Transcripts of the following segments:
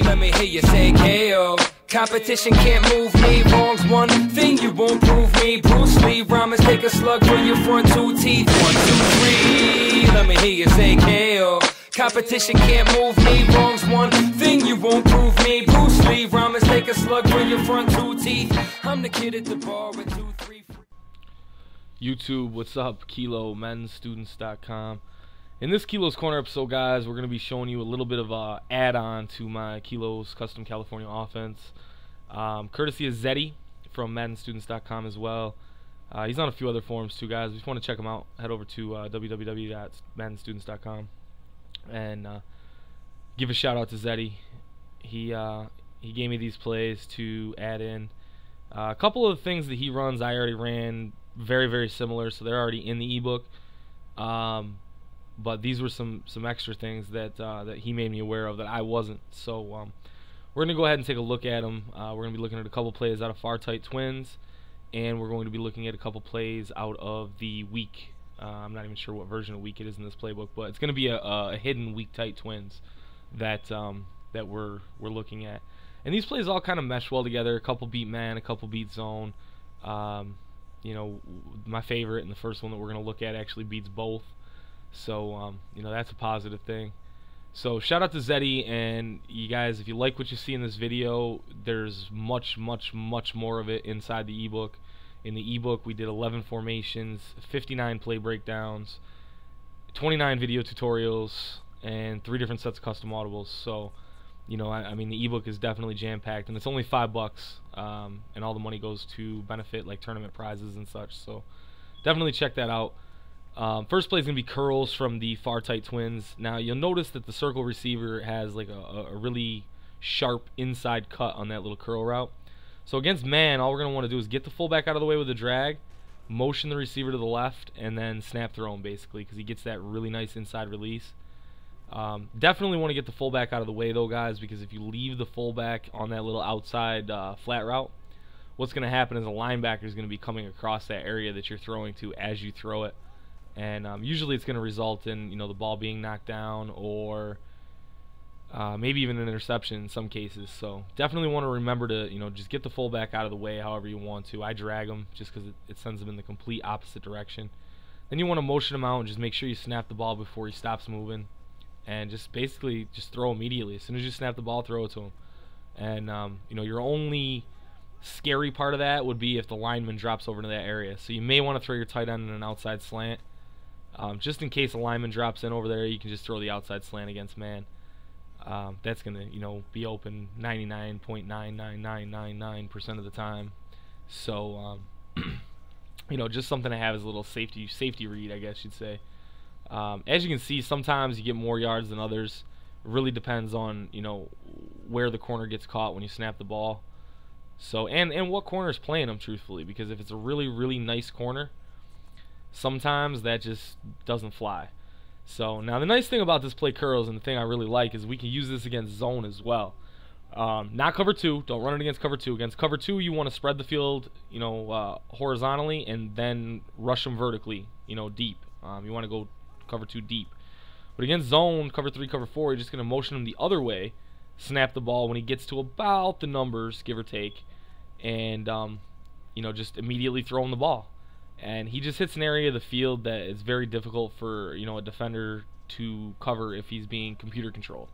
Let me hear you say KO. Competition can't move me. Wrong's one thing you won't prove me. Bruce Lee, rhymers take a slug through your front two teeth. 1, 2, 3. Let me hear you say KO. Competition can't move me. Wrong's one thing you won't prove me. Bruce Lee, rhymers take a slug through your front two teeth. I'm the kid at the bar with 2, 3. YouTube, what's up? Kilo, MaddenStudents.com. In this Kilo's Corner episode, guys, we're going to be showing you a little bit of a add-on to my Kilo's Custom California Offense, courtesy of Zeddy from MaddenStudents.com as well. He's on a few other forums too, guys. If you want to check him out, head over to www.MaddenStudents.com and give a shout out to Zeddy. He gave me these plays to add in. A couple of things that he runs I already ran very, very similar, so they're already in the ebook. But these were some extra things that that he made me aware of that I wasn't. So we're going to go ahead and take a look at them. We're going to be looking at a couple plays out of Far Tight Twins, and we're going to be looking at a couple plays out of the Weak. I'm not even sure what version of Weak it is in this playbook, but it's going to be a hidden Weak Tight Twins that that we're looking at. And these plays all kind of mesh well together. A couple beat man, a couple beat zone. You know, my favorite and the first one that we're going to look at actually beats both. So, you know, that's a positive thing. So, shout out to Zeddy, and you guys, if you like what you see in this video, there's much, much, much more of it inside the ebook. In the ebook, we did 11 formations, 59 play breakdowns, 29 video tutorials, and 3 different sets of custom audibles. So, you know, I mean, the ebook is definitely jam-packed, and it's only $5, and all the money goes to benefit like tournament prizes and such. So, definitely check that out. First play is going to be curls from the Far Tight Twins. Now, you'll notice that the circle receiver has like a really sharp inside cut on that little curl route. So against man, all we're going to want to do is get the fullback out of the way with a drag, motion the receiver to the left, and then snap throw him basically, because he gets that really nice inside release. Definitely want to get the fullback out of the way though, guys, because if you leave the fullback on that little outside flat route, what's going to happen is a linebacker is going to be coming across that area that you're throwing to as you throw it. And usually it's going to result in, you know, the ball being knocked down or maybe even an interception in some cases. So definitely want to remember to, you know, just get the fullback out of the way however you want to. I drag him just because it sends him in the complete opposite direction. Then you want to motion him out and just make sure you snap the ball before he stops moving. And just basically just throw immediately. As soon as you snap the ball, throw it to him. And, you know, your only scary part of that would be if the lineman drops over into that area. So you may want to throw your tight end in an outside slant. Just in case a lineman drops in over there, you can just throw the outside slant against man. That's going to, you know, be open 99.99999% of the time. So, you know, just something to have as a little safety read, I guess you'd say. As you can see, sometimes you get more yards than others. It really depends on, you know, where the corner gets caught when you snap the ball. So, and what corner is playing them, truthfully, because if it's a really, really nice corner, sometimes that just doesn't fly. So now the nice thing about this play curls, and the thing I really like, is we can use this against zone as well. Not cover 2. Don't run it against cover 2. Against cover 2, you want to spread the field, you know, horizontally, and then rush them vertically, you know, deep. You want to go cover 2 deep. But against zone, cover 3, cover 4, you're just going to motion him the other way, snap the ball when he gets to about the numbers, give or take, and you know, just immediately throw him the ball. And he just hits an area of the field that is very difficult for, you know, a defender to cover if he's being computer controlled.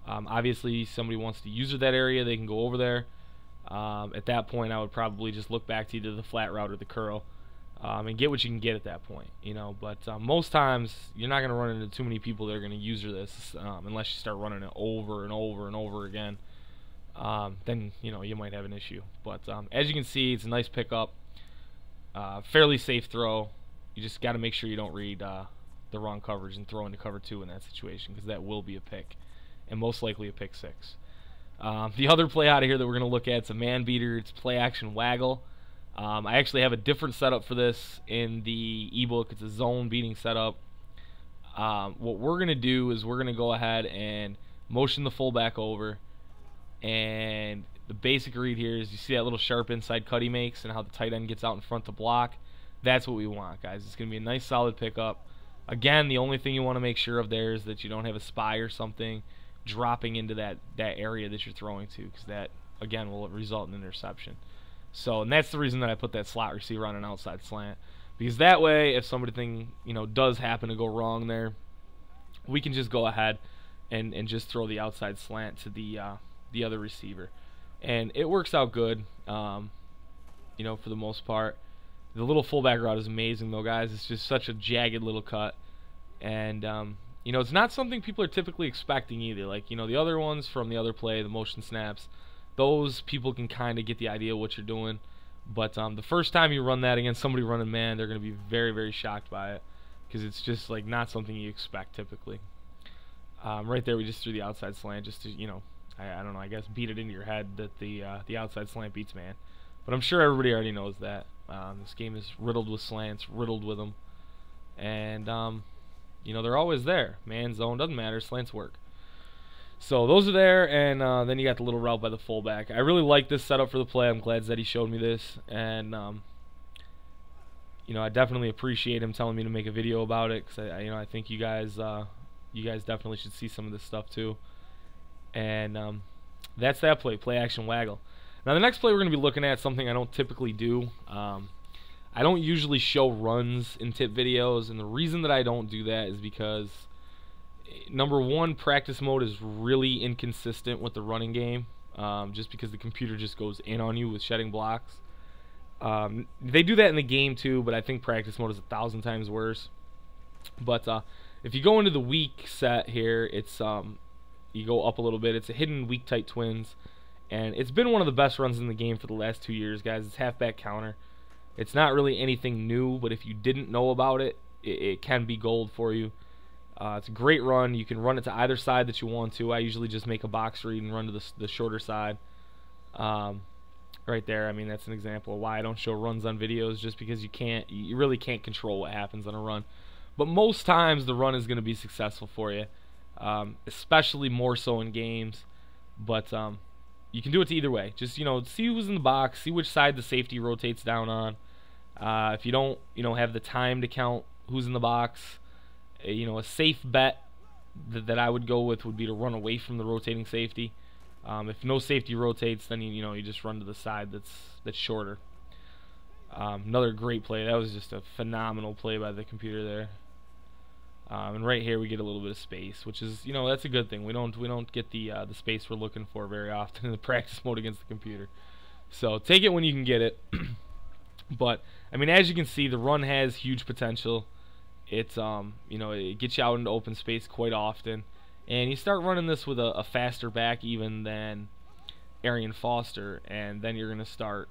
Obviously, somebody wants to use that area, they can go over there. At that point, I would probably just look back to either the flat route or the curl, and get what you can get at that point, you know. But most times, you're not going to run into too many people that are going to use this unless you start running it over and over and over again. Then, you know, you might have an issue. But as you can see, it's a nice pickup. Fairly safe throw. You just got to make sure you don't read the wrong coverage and throw into cover 2 in that situation, because that will be a pick, and most likely a pick 6. The other play out of here that we're going to look at is a man beater. It's play action waggle. I actually have a different setup for this in the ebook. It's a zone beating setup. What we're going to do is we're going to go ahead and motion the fullback over, and the basic read here is you see that little sharp inside cut he makes and how the tight end gets out in front to block. That's what we want, guys. It's going to be a nice solid pickup. Again, the only thing you want to make sure of there is that you don't have a spy or something dropping into that area that you're throwing to, because that, again, will result in interception. So, and that's the reason that I put that slot receiver on an outside slant, because that way, if something, you know, does happen to go wrong there, we can just go ahead and just throw the outside slant to the other receiver, and it works out good. You know, for the most part. The little fullback route is amazing, though, guys. It's just such a jagged little cut, and you know, it's not something people are typically expecting either. Like, you know, the other ones from the other play, the motion snaps, those people can kind of get the idea of what you're doing. But the first time you run that against somebody running man, they're going to be very, very shocked by it, because it's just like not something you expect typically. Right there, we just threw the outside slant just to, you know, I don't know, I guess beat it into your head that the outside slant beats man. But I'm sure everybody already knows that. This game is riddled with slants, riddled with them, and you know, they're always there. Man, zone, doesn't matter. Slants work. So those are there, and then you got the little route by the fullback. I really like this setup for the play. I'm glad Zeddy showed me this, and you know, I definitely appreciate him telling me to make a video about it, because you know, I think you guys definitely should see some of this stuff too. And that's that play action waggle. Now the next play we're going to be looking at something I don't typically do. I don't usually show runs in tip videos, and the reason that I don't do that is because, number one, practice mode is really inconsistent with the running game, just because the computer just goes in on you with shedding blocks. They do that in the game too, but I think practice mode is 1,000 times worse. But if you go into the weak set here, it's you go up a little bit. It's a hidden weak tight twins, and it's been one of the best runs in the game for the last 2 years, guys. It's halfback counter. It's not really anything new, but if you didn't know about it, it can be gold for you. It's a great run. You can run it to either side that you want to. I usually just make a box read and run to the shorter side. Right there, I mean, that's an example of why I don't show runs on videos, just because you really can't control what happens on a run. But most times the run is going to be successful for you, especially more so in games. But you can do it to either way. Just, you know, see who's in the box, see which side the safety rotates down on. If you don't, you know, have the time to count who's in the box, you know, a safe bet that I would go with would be to run away from the rotating safety. If no safety rotates, then you just run to the side that's shorter. Another great play. That was just a phenomenal play by the computer there. And right here we get a little bit of space, which is, you know, that's a good thing. We don't get the space we're looking for very often in the practice mode against the computer. So take it when you can get it. But I mean, as you can see, the run has huge potential. It's you know, it gets you out into open space quite often, and you start running this with a faster back even than Arian Foster, and then you're gonna start,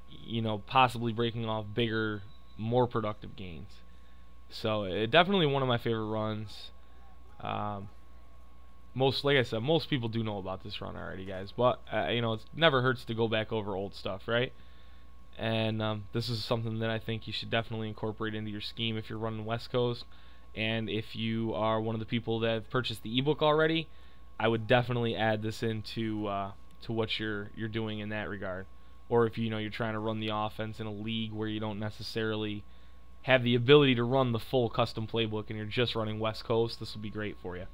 you know, possibly breaking off bigger, more productive gains. So definitely one of my favorite runs. Like I said, most people do know about this run already, guys. But you know, it never hurts to go back over old stuff, right? And this is something that I think you should definitely incorporate into your scheme if you're running West Coast. And if you are one of the people that have purchased the ebook already, I would definitely add this into to what you're doing in that regard. Or if you're trying to run the offense in a league where you don't necessarily have the ability to run the full custom playbook and you're just running West Coast, this will be great for you.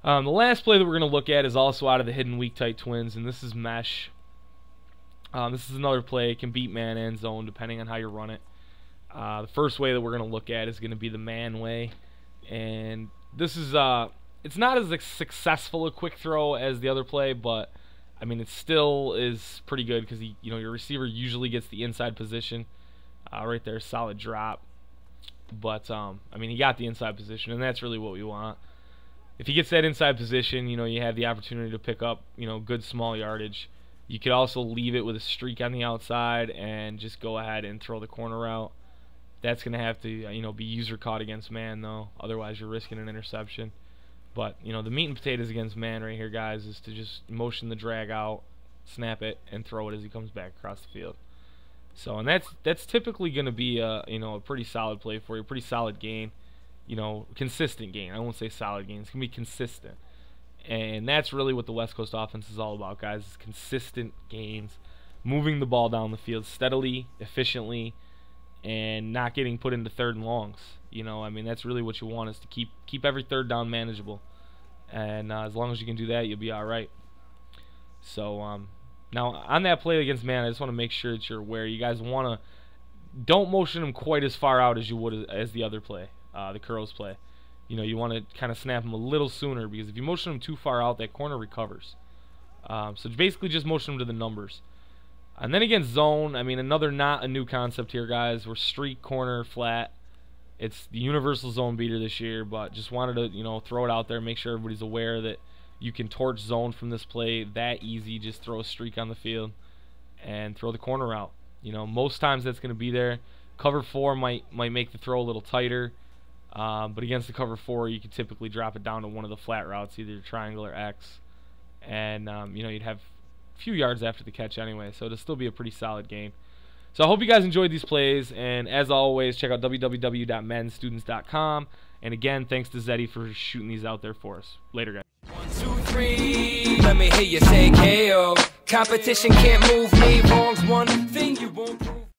The last play that we're going to look at is also out of the hidden weak tight twins, and this is mesh. This is another play. It can beat man and zone depending on how you run it. The first way that we're going to look at is going to be the man way, and this is it's not as successful a quick throw as the other play, but I mean, it still is pretty good because your receiver usually gets the inside position. Right there, solid drop. But I mean, he got the inside position, and that's really what we want. If he gets that inside position, you have the opportunity to pick up, good small yardage. You could also leave it with a streak on the outside and just go ahead and throw the corner route. That's going to have to, be user caught against man, though. Otherwise, you're risking an interception. But, the meat and potatoes against man right here, guys, is to just motion the drag out, snap it, and throw it as he comes back across the field. So, and that's typically going to be a pretty solid play for you, pretty solid gain, consistent gain. I won't say solid gain. It's going to be consistent. And that's really what the West Coast offense is all about, guys. Is consistent gains, moving the ball down the field steadily, efficiently, and not getting put into third and longs. I mean, that's really what you want, is to keep every third down manageable. And as long as you can do that, you'll be all right. So now on that play against man, I just want to make sure that you're aware. You guys don't motion him quite as far out as you would as the other play, the Curls play. You know, you want to kind of snap him a little sooner, because if you motion him too far out, that corner recovers. So basically just motion him to the numbers. And then against zone, I mean, not a new concept here, guys. We're streak, corner, flat. It's the universal zone beater this year, but just wanted to, you know, throw it out there, make sure everybody's aware that you can torch zone from this play that easy. Just throw a streak on the field and throw the corner out. You know, most times that's going to be there. Cover 4 might make the throw a little tighter, but against the cover 4, you could typically drop it down to one of the flat routes, either triangle or X, and you know, you'd have a few yards after the catch anyway, so it'll still be a pretty solid game. So I hope you guys enjoyed these plays, and as always, check out www.MaddenStudents.com. And again, thanks to Zeddy for shooting these out there for us. Later, guys. 1, 2, 3, let me hear you say KO. Competition can't move me.